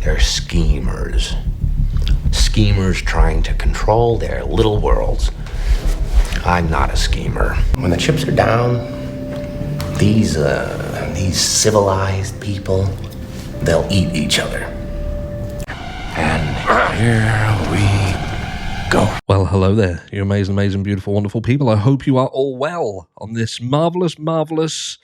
They're schemers. Schemers trying to control their little worlds. I'm not a schemer. When the chips are down, these civilized people, they'll eat each other. And here we go. Well, hello there, you amazing, amazing, beautiful, wonderful people. I hope you are all well on this marvellous, marvellous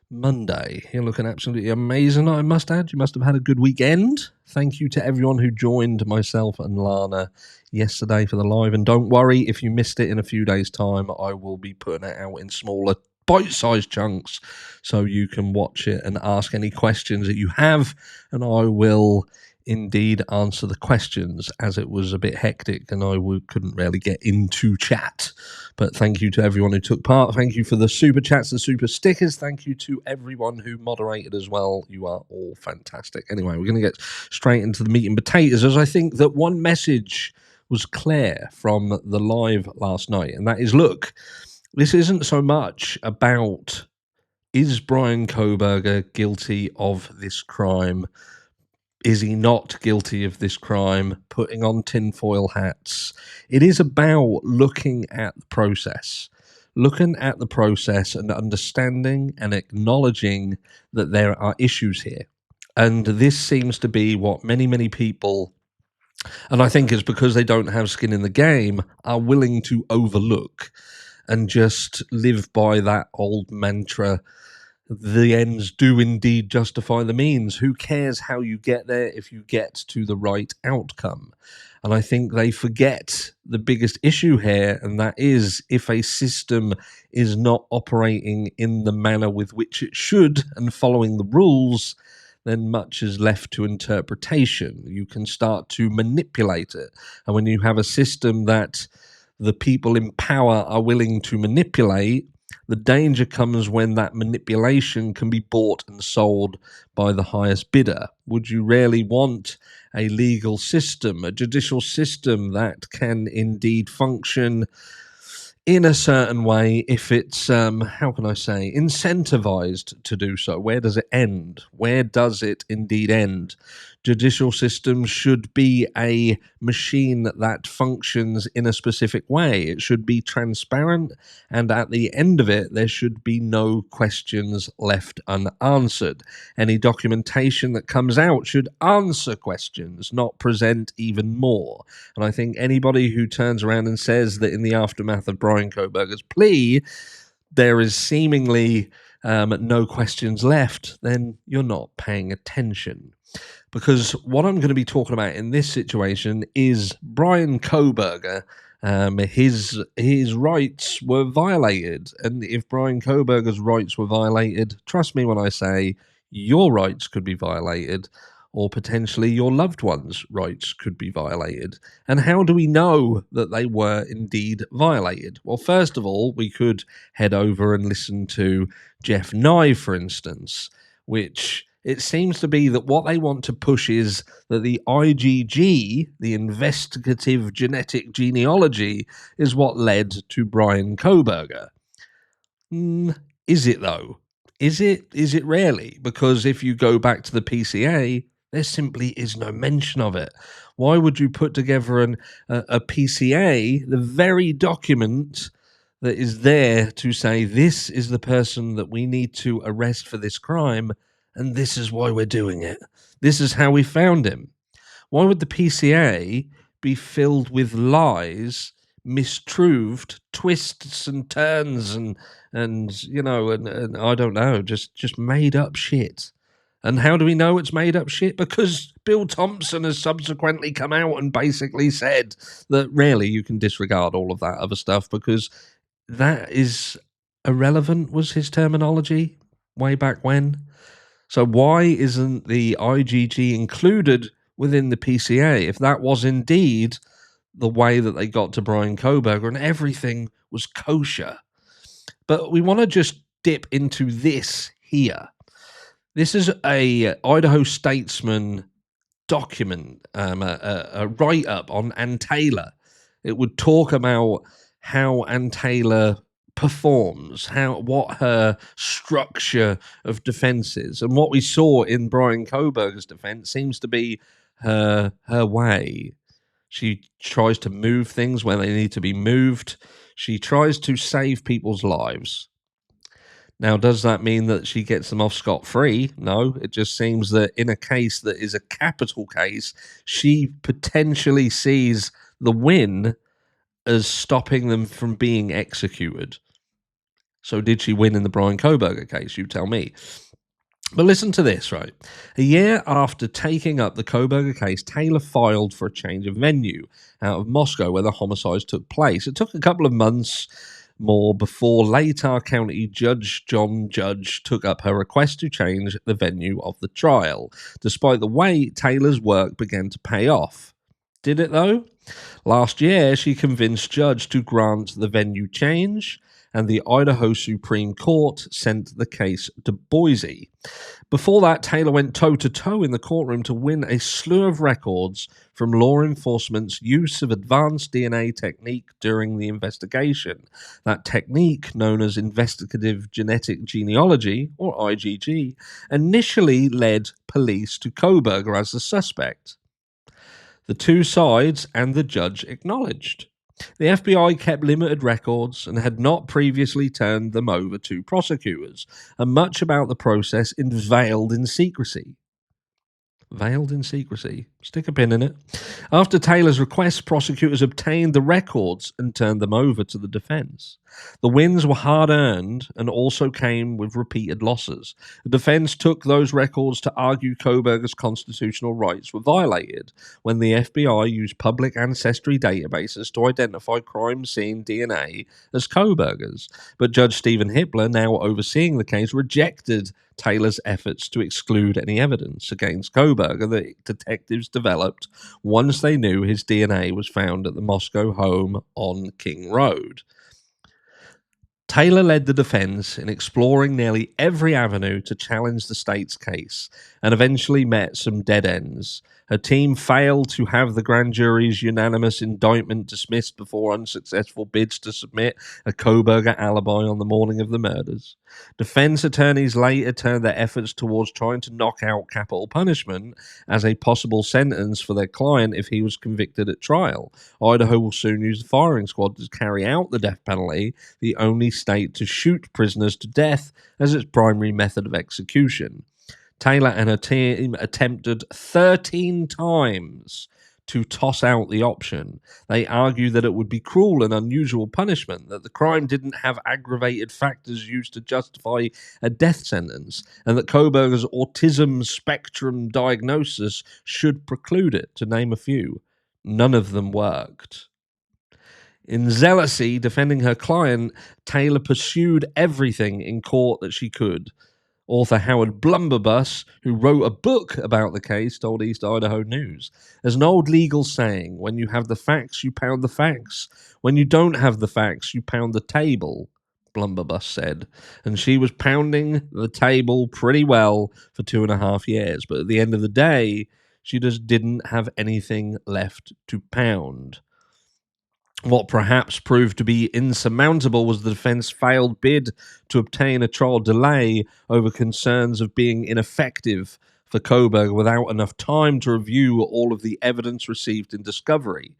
Monday. You're looking absolutely amazing, I must add. You must have had a good weekend. Thank you to everyone who joined myself and Lana yesterday for the live. And don't worry, if you missed it in a few days' time, I will be putting it out in smaller bite-sized chunks so you can watch it and ask any questions that you have, and I will indeed answer the questions, as it was a bit hectic and I couldn't really get into chat. But thank you to everyone who took part. Thank you for the super chats, the super stickers. Thank you to everyone who moderated as well. You are all fantastic. Anyway, we're going to get straight into the meat and potatoes, as I think that one message was clear from the live last night, and that is, look, this isn't so much about, is Bryan Kohberger guilty of this crime? Is he not guilty of this crime? Putting on tinfoil hats. It is about looking at the process. Looking at the process and understanding and acknowledging that there are issues here. And this seems to be what many, many people, and I think it's because they don't have skin in the game, are willing to overlook and just live by that old mantra: the ends do indeed justify the means. Who cares how you get there if you get to the right outcome? And I think they forget the biggest issue here, and that is, if a system is not operating in the manner with which it should and following the rules, then much is left to interpretation. You can start to manipulate it. And when you have a system that the people in power are willing to manipulate, the danger comes when that manipulation can be bought and sold by the highest bidder. Would you really want a legal system, a judicial system that can indeed function in a certain way if it's, how can I say, incentivized to do so? Where does it end? Where does it indeed end? Judicial systems should be a machine that functions in a specific way. It should be transparent, and at the end of it, there should be no questions left unanswered. Any documentation that comes out should answer questions, not present even more. And I think anybody who turns around and says that in the aftermath of Bryan Kohberger's plea, there is seemingly no questions left, then you're not paying attention. Because what I'm going to be talking about in this situation is Bryan Kohberger. His rights were violated. And if Bryan Kohberger's rights were violated, trust me when I say your rights could be violated, or potentially your loved ones' rights could be violated. And how do we know that they were indeed violated? Well, first of all, we could head over and listen to Jeff Nye, for instance, which it seems to be that what they want to push is that the IgG, the investigative genetic genealogy, is what led to Bryan Kohberger. Is it, though? Is it really? Because if you go back to the PCA, there simply is no mention of it. Why would you put together a PCA, the very document that is there to say this is the person that we need to arrest for this crime, and this is why we're doing it. This is how we found him. Why would the PCA be filled with lies, mistruths, twists and turns, and I don't know, just made up shit? And how do we know it's made up shit? Because Bill Thompson has subsequently come out and basically said that really you can disregard all of that other stuff because that is irrelevant, was his terminology way back when. So why isn't the IgG included within the PCA if that was indeed the way that they got to Bryan Kohberger and everything was kosher? But we want to just dip into this here. This is a Idaho Statesman document, a write-up on Ann Taylor. It would talk about how Ann Taylor performs, what her structure of defense is. And what we saw in Bryan Kohberger's defense seems to be her way. She tries to move things where they need to be moved. She tries to save people's lives. Now, does that mean that she gets them off scot-free? No, it just seems that in a case that is a capital case, she potentially sees the win as stopping them from being executed. So did she win in the Bryan Kohberger case? You tell me. But listen to this, right? A year after taking up the Kohberger case, Taylor filed for a change of venue out of Moscow where the homicides took place. It took a couple of months more before Latah County Judge John Judge took up her request to change the venue of the trial. Despite the wait, Taylor's work began to pay off. Did it though? Last year, she convinced Judge to grant the venue change, and the Idaho Supreme Court sent the case to Boise. Before that, Taylor went toe-to-toe in the courtroom to win a slew of records from law enforcement's use of advanced DNA technique during the investigation. That technique, known as investigative genetic genealogy, or IgG, initially led police to Kohberger as the suspect. The two sides and the judge acknowledged. The FBI kept limited records and had not previously turned them over to prosecutors, and much about the process is veiled in secrecy. Veiled in secrecy. Stick a pin in it. After Taylor's request, prosecutors obtained the records and turned them over to the defense. The wins were hard-earned and also came with repeated losses. The defense took those records to argue Kohberger's constitutional rights were violated when the FBI used public ancestry databases to identify crime scene DNA as Kohberger's. But Judge Stephen Hippler, now overseeing the case, rejected Taylor's efforts to exclude any evidence against Kohberger that detectives developed once they knew his DNA was found at the Moscow home on King Road. Taylor led the defense in exploring nearly every avenue to challenge the state's case and eventually met some dead ends. Her team failed to have the grand jury's unanimous indictment dismissed before unsuccessful bids to submit a Kohberger alibi on the morning of the murders. Defense attorneys later turned their efforts towards trying to knock out capital punishment as a possible sentence for their client if he was convicted at trial. Idaho will soon use the firing squad to carry out the death penalty, the only state to shoot prisoners to death as its primary method of execution. Taylor and her team attempted 13 times to toss out the option. They argue that it would be cruel and unusual punishment, that the crime didn't have aggravated factors used to justify a death sentence, and that Kohberger's autism spectrum diagnosis should preclude it, to name a few. None of them worked. In zealousy defending her client, Taylor pursued everything in court that she could. Author Howard Blumberbuss, who wrote a book about the case, told East Idaho News, "There's an old legal saying, when you have the facts, you pound the facts. When you don't have the facts, you pound the table," Blumberbuss said. And she was pounding the table pretty well for 2.5 years. But at the end of the day, she just didn't have anything left to pound. What perhaps proved to be insurmountable was the defense failed bid to obtain a trial delay over concerns of being ineffective for Kohberger without enough time to review all of the evidence received in discovery.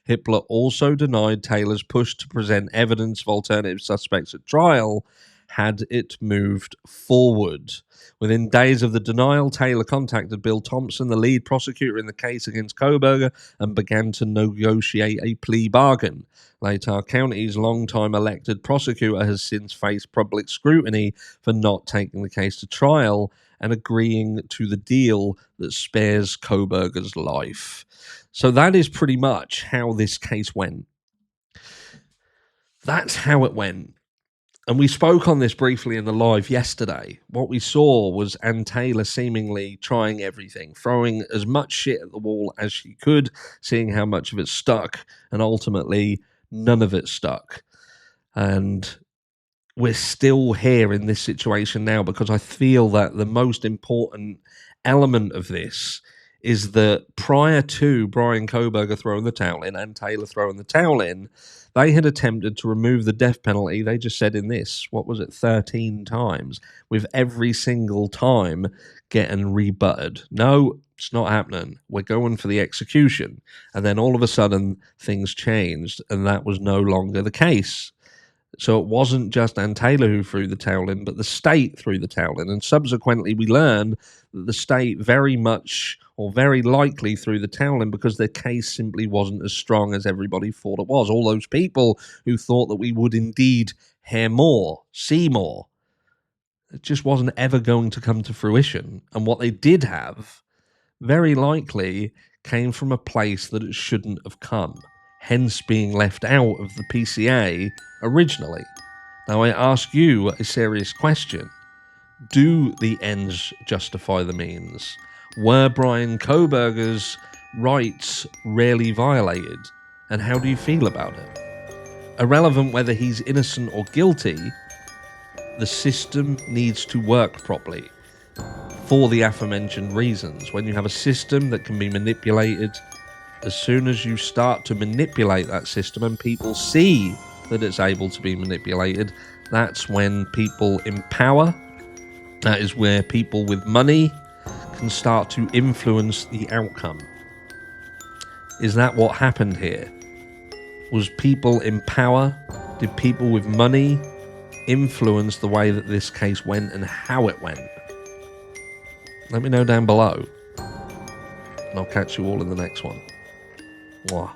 Hippler also denied Taylor's push to present evidence of alternative suspects at trial had it moved forward. Within days of the denial, Taylor contacted Bill Thompson, the lead prosecutor in the case against Kohberger, and began to negotiate a plea bargain. Latah County's longtime elected prosecutor has since faced public scrutiny for not taking the case to trial and agreeing to the deal that spares Kohberger's life. So that is pretty much how this case went. That's how it went. And we spoke on this briefly in the live yesterday. What we saw was Ann Taylor seemingly trying everything, throwing as much shit at the wall as she could, seeing how much of it stuck, and ultimately none of it stuck. And we're still here in this situation now because I feel that the most important element of this is that prior to Bryan Kohberger throwing the towel in and Taylor throwing the towel in, they had attempted to remove the death penalty. They just said in this, 13 times, with every single time getting rebutted. No, It's not happening. We're going for the execution. And then all of a sudden, things changed, and that was no longer the case. So it wasn't just Ann Taylor who threw the towel in, but the state threw the towel in. And subsequently, we learn that the state very much or very likely threw the towel in because their case simply wasn't as strong as everybody thought it was. All those people who thought that we would indeed hear more, see more, it just wasn't ever going to come to fruition. And what they did have, very likely, came from a place that it shouldn't have come, hence being left out of the PCA originally. Now I ask you a serious question. Do the ends justify the means? Were Bryan Kohberger's rights rarely violated? And how do you feel about it? Irrelevant whether he's innocent or guilty, the system needs to work properly for the aforementioned reasons. When you have a system that can be manipulated, as soon as you start to manipulate that system and people see that it's able to be manipulated, that's when people in power, that is where people with money can start to influence the outcome. Is that what happened here? Was people in power, did people with money influence the way that this case went and how it went? Let me know down below, and I'll catch you all in the next one. Mwah.